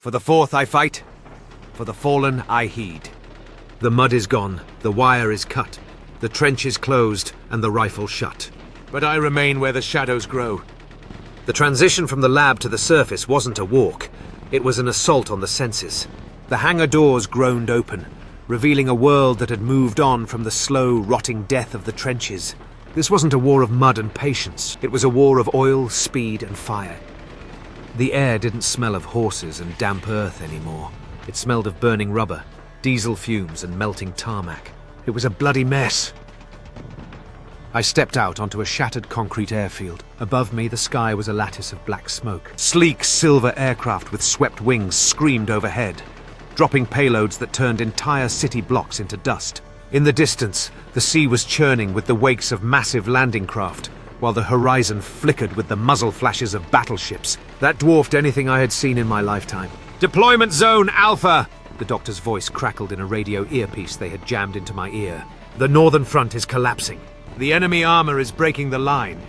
For the fourth I fight, for the fallen I heed. The mud is gone, the wire is cut, the trench is closed, and the rifle shut. But I remain where the shadows grow. The transition from the lab to the surface wasn't a walk. It was an assault on the senses. The hangar doors groaned open, revealing a world that had moved on from the slow, rotting death of the trenches. This wasn't a war of mud and patience. It was a war of oil, speed, and fire. The air didn't smell of horses and damp earth anymore. It smelled of burning rubber, diesel fumes, and melting tarmac. It was a bloody mess. I stepped out onto a shattered concrete airfield. Above me, the sky was a lattice of black smoke. Sleek silver aircraft with swept wings screamed overhead, dropping payloads that turned entire city blocks into dust. In the distance, the sea was churning with the wakes of massive landing craft, while the horizon flickered with the muzzle flashes of battleships. That dwarfed anything I had seen in my lifetime. "Deployment zone Alpha!" The doctor's voice crackled in a radio earpiece they had jammed into my ear. "The northern front is collapsing. The enemy armor is breaking the line."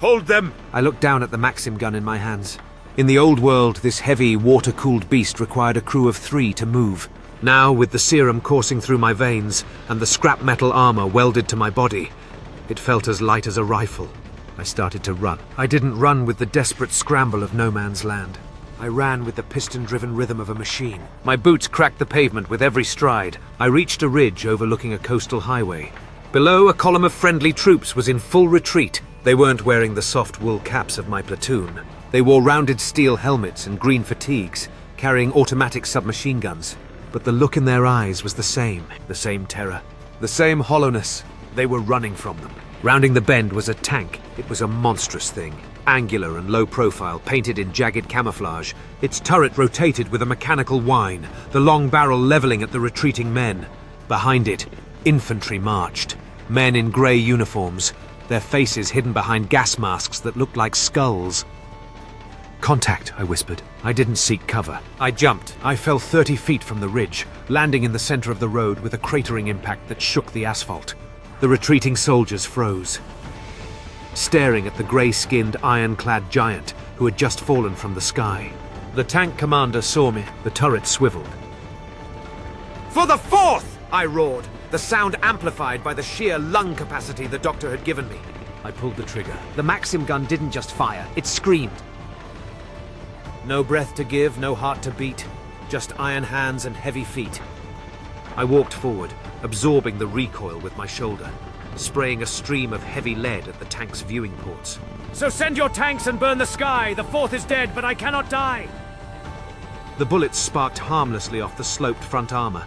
"Hold them!" I looked down at the Maxim gun in my hands. In the old world, this heavy, water-cooled beast required a crew of 3 to move. Now, with the serum coursing through my veins and the scrap metal armor welded to my body, it felt as light as a rifle. I started to run. I didn't run with the desperate scramble of no man's land. I ran with the piston-driven rhythm of a machine. My boots cracked the pavement with every stride. I reached a ridge overlooking a coastal highway. Below, a column of friendly troops was in full retreat. They weren't wearing the soft wool caps of my platoon. They wore rounded steel helmets and green fatigues, carrying automatic submachine guns. But the look in their eyes was the same terror, the same hollowness. They were running from them. Rounding the bend was a tank. It was a monstrous thing, angular and low profile, painted in jagged camouflage. Its turret rotated with a mechanical whine, the long barrel leveling at the retreating men. Behind it, infantry marched. Men in grey uniforms, their faces hidden behind gas masks that looked like skulls. "Contact," I whispered. I didn't seek cover. I jumped. I fell 30 feet from the ridge, landing in the center of the road with a cratering impact that shook the asphalt. The retreating soldiers froze, staring at the grey-skinned, iron-clad giant who had just fallen from the sky. The tank commander saw me. The turret swiveled. "For the fourth!" I roared, the sound amplified by the sheer lung capacity the doctor had given me. I pulled the trigger. The Maxim gun didn't just fire, it screamed. No breath to give, no heart to beat, just iron hands and heavy feet. I walked forward, absorbing the recoil with my shoulder, spraying a stream of heavy lead at the tank's viewing ports. "So send your tanks and burn the sky! The fourth is dead, but I cannot die!" The bullets sparked harmlessly off the sloped front armor,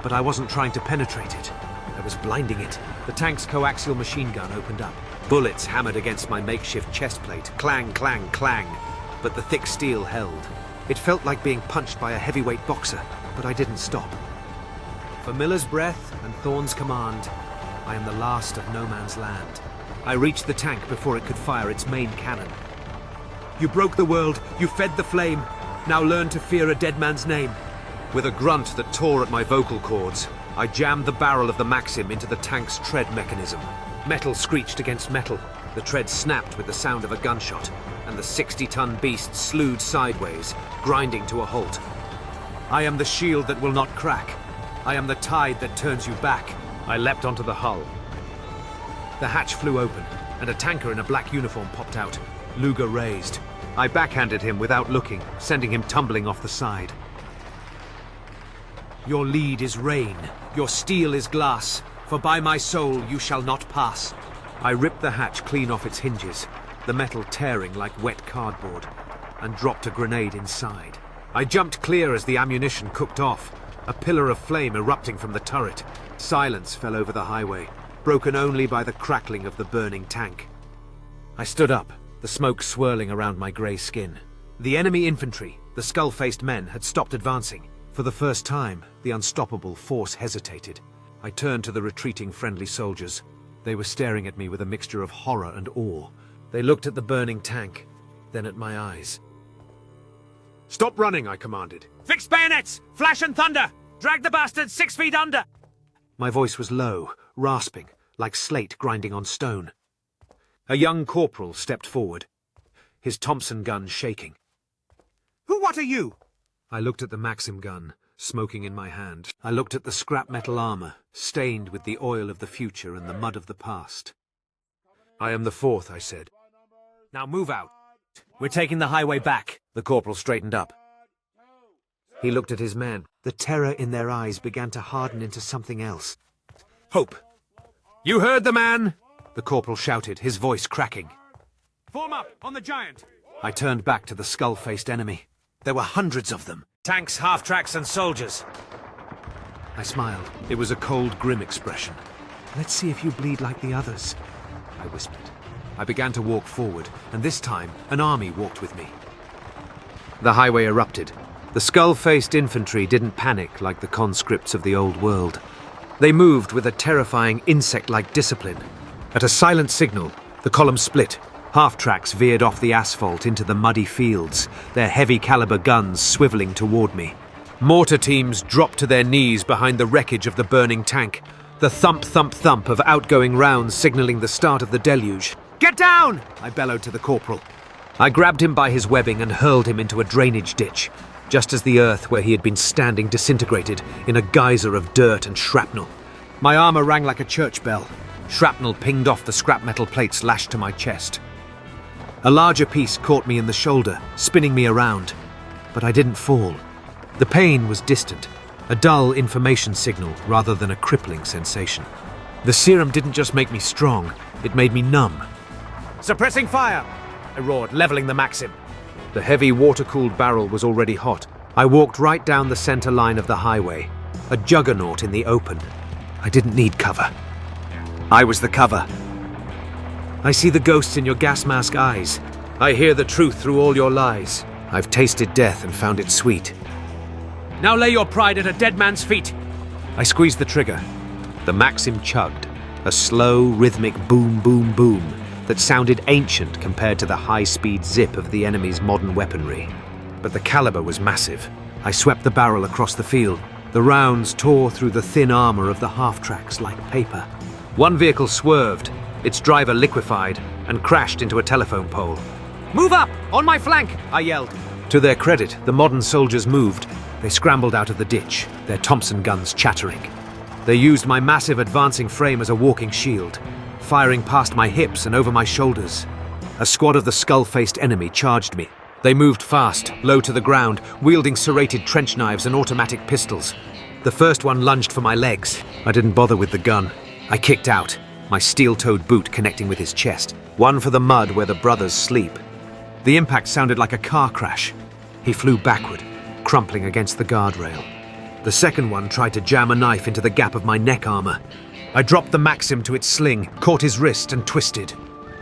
but I wasn't trying to penetrate it. I was blinding it. The tank's coaxial machine gun opened up. Bullets hammered against my makeshift chest plate. Clang, clang, clang. But the thick steel held. It felt like being punched by a heavyweight boxer, but I didn't stop. For Miller's breath and Thorne's command, I am the last of no man's land. I reached the tank before it could fire its main cannon. "You broke the world, you fed the flame. Now learn to fear a dead man's name." With a grunt that tore at my vocal cords, I jammed the barrel of the Maxim into the tank's tread mechanism. Metal screeched against metal. The tread snapped with the sound of a gunshot, and the 60-ton beast slewed sideways, grinding to a halt. I am the shield that will not crack. I am the tide that turns you back. I leapt onto the hull. The hatch flew open, and a tanker in a black uniform popped out, Luger raised. I backhanded him without looking, sending him tumbling off the side. "Your lead is rain, your steel is glass, for by my soul you shall not pass." I ripped the hatch clean off its hinges, the metal tearing like wet cardboard, and dropped a grenade inside. I jumped clear as the ammunition cooked off, a pillar of flame erupting from the turret. Silence fell over the highway, broken only by the crackling of the burning tank. I stood up, the smoke swirling around my grey skin. The enemy infantry, the skull-faced men, had stopped advancing. For the first time, the unstoppable force hesitated. I turned to the retreating friendly soldiers. They were staring at me with a mixture of horror and awe. They looked at the burning tank, then at my eyes. "Stop running," I commanded. "Fix bayonets! Flash and thunder! Drag the bastards 6 feet under!" My voice was low, rasping, like slate grinding on stone. A young corporal stepped forward, his Thompson gun shaking. "What are you?" I looked at the Maxim gun, smoking in my hand. I looked at the scrap metal armor, stained with the oil of the future and the mud of the past. "I am the fourth," I said. "Now move out. We're taking the highway back." The corporal straightened up. He looked at his men. The terror in their eyes began to harden into something else. "Hope! You heard the man?" the corporal shouted, his voice cracking. "Form up on the giant!" I turned back to the skull-faced enemy. There were hundreds of them. Tanks, half-tracks, and soldiers. I smiled. It was a cold, grim expression. "Let's see if you bleed like the others," I whispered. I began to walk forward, and this time, an army walked with me. The highway erupted. The skull-faced infantry didn't panic like the conscripts of the old world. They moved with a terrifying insect-like discipline. At a silent signal, the column split. Half-tracks veered off the asphalt into the muddy fields, their heavy-caliber guns swiveling toward me. Mortar teams dropped to their knees behind the wreckage of the burning tank, the thump-thump-thump of outgoing rounds signaling the start of the deluge. "Get down!" I bellowed to the corporal. I grabbed him by his webbing and hurled him into a drainage ditch, just as the earth where he had been standing disintegrated in a geyser of dirt and shrapnel. My armor rang like a church bell. Shrapnel pinged off the scrap metal plates lashed to my chest. A larger piece caught me in the shoulder, spinning me around. But I didn't fall. The pain was distant, a dull information signal rather than a crippling sensation. The serum didn't just make me strong, it made me numb. "Suppressing fire!" I roared, leveling the Maxim. The heavy water-cooled barrel was already hot. I walked right down the center line of the highway, a juggernaut in the open. I didn't need cover. I was the cover. "I see the ghosts in your gas mask eyes. I hear the truth through all your lies. I've tasted death and found it sweet. Now lay your pride at a dead man's feet." I squeezed the trigger. The Maxim chugged, a slow, rhythmic boom, boom, boom that sounded ancient compared to the high-speed zip of the enemy's modern weaponry. But the caliber was massive. I swept the barrel across the field. The rounds tore through the thin armor of the half-tracks like paper. One vehicle swerved, its driver liquefied, and crashed into a telephone pole. "Move up! On my flank!" I yelled. To their credit, the modern soldiers moved. They scrambled out of the ditch, their Thompson guns chattering. They used my massive advancing frame as a walking shield, firing past my hips and over my shoulders. A squad of the skull-faced enemy charged me. They moved fast, low to the ground, wielding serrated trench knives and automatic pistols. The first one lunged for my legs. I didn't bother with the gun. I kicked out, my steel-toed boot connecting with his chest. One for the mud where the brothers sleep. The impact sounded like a car crash. He flew backward, crumpling against the guardrail. The second one tried to jam a knife into the gap of my neck armor. I dropped the Maxim to its sling, caught his wrist, and twisted.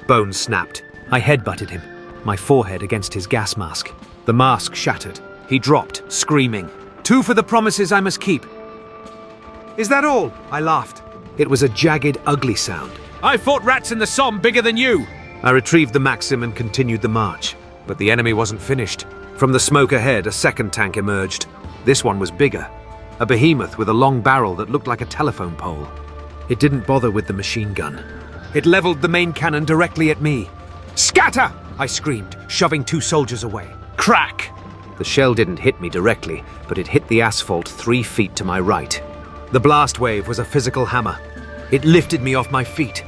Bones snapped. I headbutted him, my forehead against his gas mask. The mask shattered. He dropped, screaming. "Two for the promises I must keep." "Is that all?" I laughed. It was a jagged, ugly sound. "I fought rats in the Somme bigger than you!" I retrieved the Maxim and continued the march. But the enemy wasn't finished. From the smoke ahead, a second tank emerged. This one was bigger. A behemoth with a long barrel that looked like a telephone pole. It didn't bother with the machine gun. It leveled the main cannon directly at me. "Scatter!" I screamed, shoving two soldiers away. Crack! The shell didn't hit me directly, but it hit the asphalt 3 feet to my right. The blast wave was a physical hammer. It lifted me off my feet,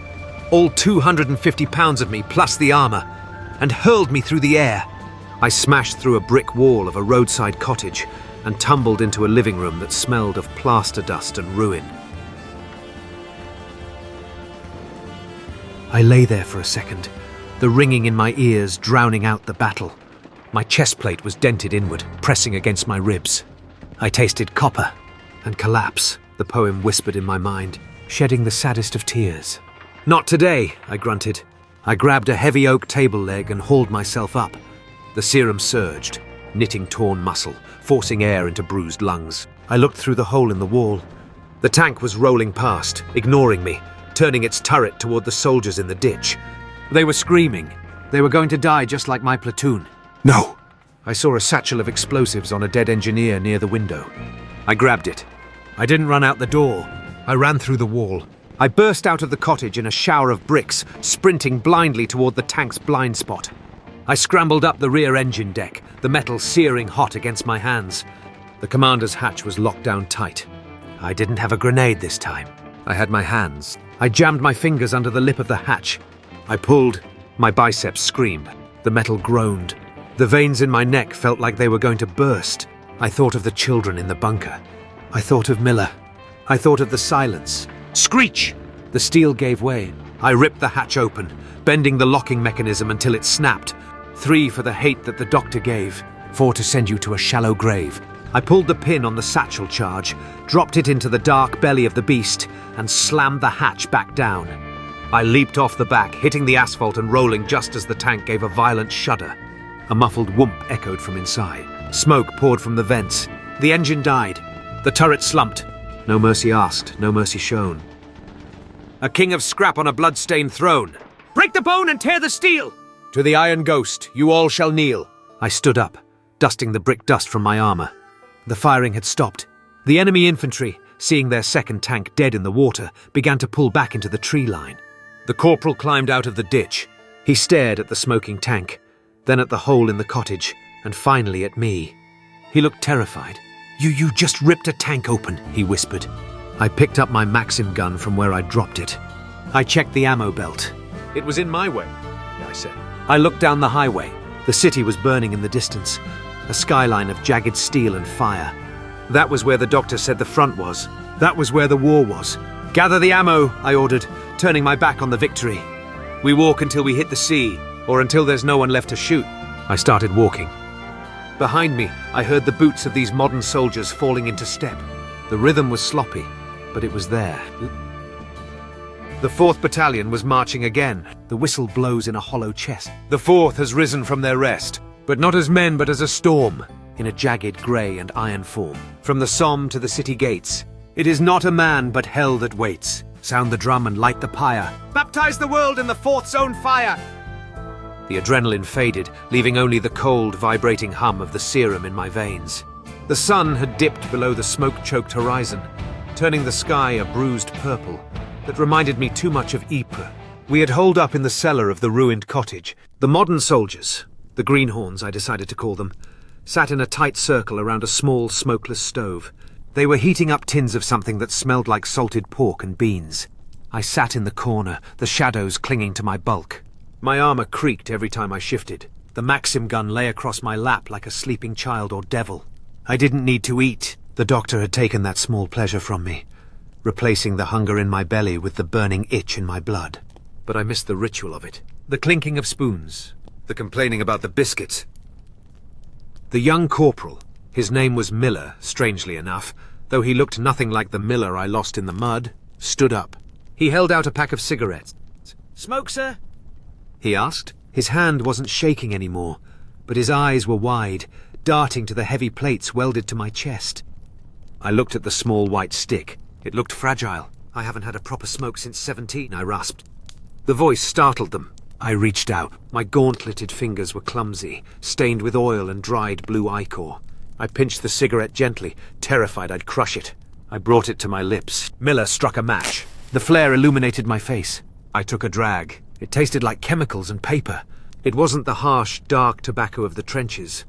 all 250 pounds of me plus the armor, and hurled me through the air. I smashed through a brick wall of a roadside cottage and tumbled into a living room that smelled of plaster dust and ruin. I lay there for a second, the ringing in my ears drowning out the battle. My chest plate was dented inward, pressing against my ribs. I tasted copper and collapse, the poem whispered in my mind, shedding the saddest of tears. "Not today," I grunted. I grabbed a heavy oak table leg and hauled myself up. The serum surged, knitting torn muscle, forcing air into bruised lungs. I looked through the hole in the wall. The tank was rolling past, ignoring me, turning its turret toward the soldiers in the ditch. They were screaming. They were going to die just like my platoon. "No!" I saw a satchel of explosives on a dead engineer near the window. I grabbed it. I didn't run out the door. I ran through the wall. I burst out of the cottage in a shower of bricks, sprinting blindly toward the tank's blind spot. I scrambled up the rear engine deck, the metal searing hot against my hands. The commander's hatch was locked down tight. I didn't have a grenade this time. I had my hands. I jammed my fingers under the lip of the hatch. I pulled. My biceps screamed. The metal groaned. The veins in my neck felt like they were going to burst. I thought of the children in the bunker. I thought of Miller. I thought of the silence. Screech! The steel gave way. I ripped the hatch open, bending the locking mechanism until it snapped. 3 for the hate that the doctor gave. 4 to send you to a shallow grave. I pulled the pin on the satchel charge, dropped it into the dark belly of the beast, and slammed the hatch back down. I leaped off the back, hitting the asphalt and rolling just as the tank gave a violent shudder. A muffled whoomp echoed from inside. Smoke poured from the vents. The engine died. The turret slumped. No mercy asked, no mercy shown. A king of scrap on a blood-stained throne. Break the bone and tear the steel! To the iron ghost, you all shall kneel. I stood up, dusting the brick dust from my armor. The firing had stopped. The enemy infantry, seeing their second tank dead in the water, began to pull back into the tree line. The corporal climbed out of the ditch. He stared at the smoking tank, then at the hole in the cottage, and finally at me. He looked terrified. You just ripped a tank open, he whispered. I picked up my Maxim gun from where I'd dropped it. I checked the ammo belt. It was in my way, I said. I looked down the highway. The city was burning in the distance, a skyline of jagged steel and fire. That was where the doctor said the front was. That was where the war was. Gather the ammo, I ordered, turning my back on the victory. We walk until we hit the sea, or until there's no one left to shoot. I started walking. Behind me, I heard the boots of these modern soldiers falling into step. The rhythm was sloppy, but it was there. The 4th Battalion was marching again. The whistle blows in a hollow chest. The 4th has risen from their rest, but not as men but as a storm, in a jagged grey and iron form. From the Somme to the city gates, it is not a man but hell that waits. Sound the drum and light the pyre. Baptize the world in the 4th's own fire! The adrenaline faded, leaving only the cold, vibrating hum of the serum in my veins. The sun had dipped below the smoke-choked horizon, turning the sky a bruised purple that reminded me too much of Ypres. We had holed up in the cellar of the ruined cottage. The modern soldiers, the greenhorns I decided to call them, sat in a tight circle around a small smokeless stove. They were heating up tins of something that smelled like salted pork and beans. I sat in the corner, the shadows clinging to my bulk. My armor creaked every time I shifted. The Maxim gun lay across my lap like a sleeping child or devil. I didn't need to eat. The doctor had taken that small pleasure from me, replacing the hunger in my belly with the burning itch in my blood. But I missed the ritual of it. The clinking of spoons. The complaining about the biscuits. The young corporal, his name was Miller, strangely enough, though he looked nothing like the Miller I lost in the mud, stood up. He held out a pack of cigarettes. "Smoke, sir?" he asked. His hand wasn't shaking anymore, but his eyes were wide, darting to the heavy plates welded to my chest. I looked at the small white stick. It looked fragile. "I haven't had a proper smoke since 17, I rasped. The voice startled them. I reached out. My gauntleted fingers were clumsy, stained with oil and dried blue ichor. I pinched the cigarette gently, terrified I'd crush it. I brought it to my lips. Miller struck a match. The flare illuminated my face. I took a drag. It tasted like chemicals and paper. It wasn't the harsh, dark tobacco of the trenches,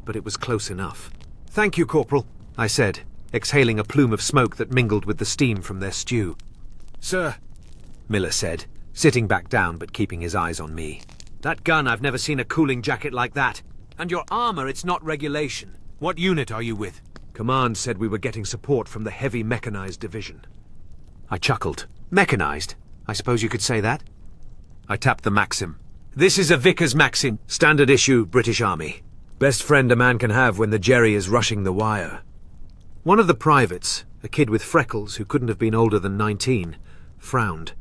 but it was close enough. "Thank you, Corporal," I said, exhaling a plume of smoke that mingled with the steam from their stew. "Sir," Miller said, sitting back down but keeping his eyes on me. "That gun, I've never seen a cooling jacket like that. And your armor, it's not regulation. What unit are you with?" "Command said we were getting support from the heavy mechanized division." I chuckled. "Mechanized? I suppose you could say that?" I tapped the Maxim. "This is a Vickers Maxim, standard issue British Army. Best friend a man can have when the Jerry is rushing the wire." One of the privates, a kid with freckles who couldn't have been older than 19, frowned.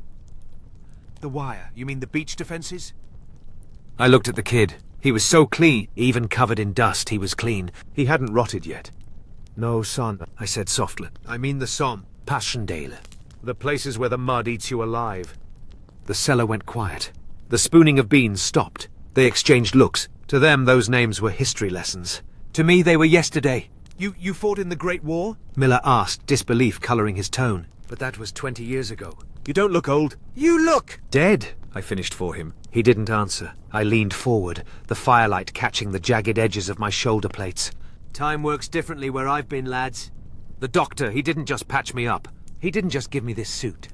"The wire? You mean the beach defences?" I looked at the kid. He was so clean, even covered in dust, he was clean. He hadn't rotted yet. "No, son," I said softly. "I mean the Somme, Passchendaele. The places where the mud eats you alive." The cellar went quiet. The spooning of beans stopped. They exchanged looks. To them, those names were history lessons. To me, they were yesterday. You fought in the Great War?" Miller asked, disbelief colouring his tone. "But that was 20 years ago. You don't look old. You look Dead, I finished for him. He didn't answer. I leaned forward, the firelight catching the jagged edges of my shoulder plates. Time works differently where I've been, lads. The doctor, he didn't just patch me up. He didn't just give me this suit.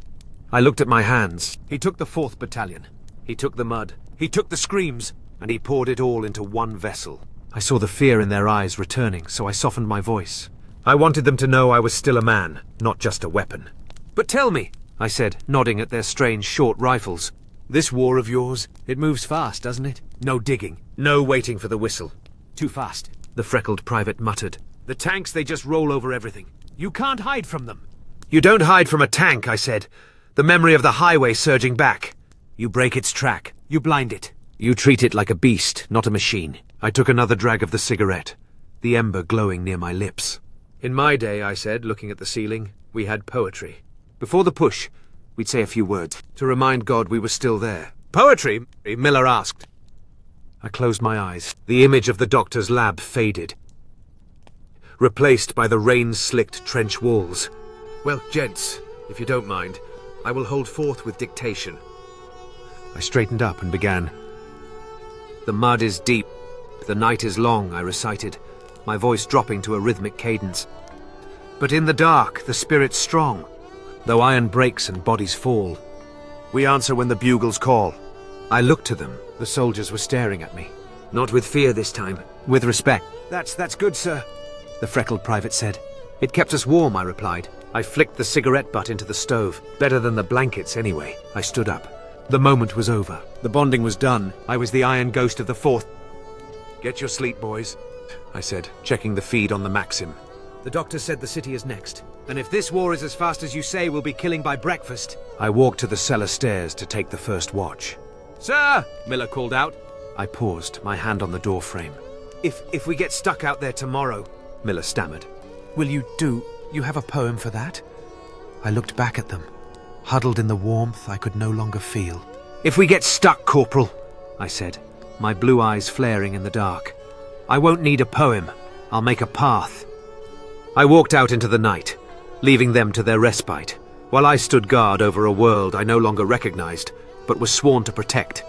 I looked at my hands. He took the 4th Battalion. He took the mud. He took the screams. And he poured it all into one vessel. I saw the fear in their eyes returning, so I softened my voice. I wanted them to know I was still a man, not just a weapon. But tell me, I said, nodding at their strange short rifles. This war of yours, it moves fast, doesn't it? No digging, no waiting for the whistle. Too fast, the freckled private muttered. The tanks, they just roll over everything. You can't hide from them. You don't hide from a tank, I said. The memory of the highway surging back. You break its track. You blind it. You treat it like a beast, not a machine. I took another drag of the cigarette, the ember glowing near my lips. In my day, I said, looking at the ceiling, we had poetry. Before the push, we'd say a few words, to remind God we were still there. Poetry? Miller asked. I closed my eyes. The image of the doctor's lab faded, replaced by the rain-slicked trench walls. Well, gents, if you don't mind, I will hold forth with dictation. I straightened up and began. The mud is deep, the night is long, I recited, my voice dropping to a rhythmic cadence. But in the dark, the spirit's strong, though iron breaks and bodies fall. We answer when the bugles call. I looked to them. The soldiers were staring at me. Not with fear this time, with respect. That's good, sir, the freckled private said. It kept us warm, I replied. I flicked the cigarette butt into the stove. Better than the blankets, anyway. I stood up. The moment was over. The bonding was done. I was the iron ghost of the 4th. Get your sleep, boys, I said, checking the feed on the Maxim. The doctor said the city is next. And if this war is as fast as you say, we'll be killing by breakfast. I walked to the cellar stairs to take the first watch. Sir, Miller called out. I paused, my hand on the door frame. If we get stuck out there tomorrow, Miller stammered. Will you have a poem for that? I looked back at them. Huddled in the warmth I could no longer feel. If we get stuck, Corporal, I said, my blue eyes flaring in the dark. I won't need a poem. I'll make a path. I walked out into the night, leaving them to their respite, while I stood guard over a world I no longer recognized, but was sworn to protect.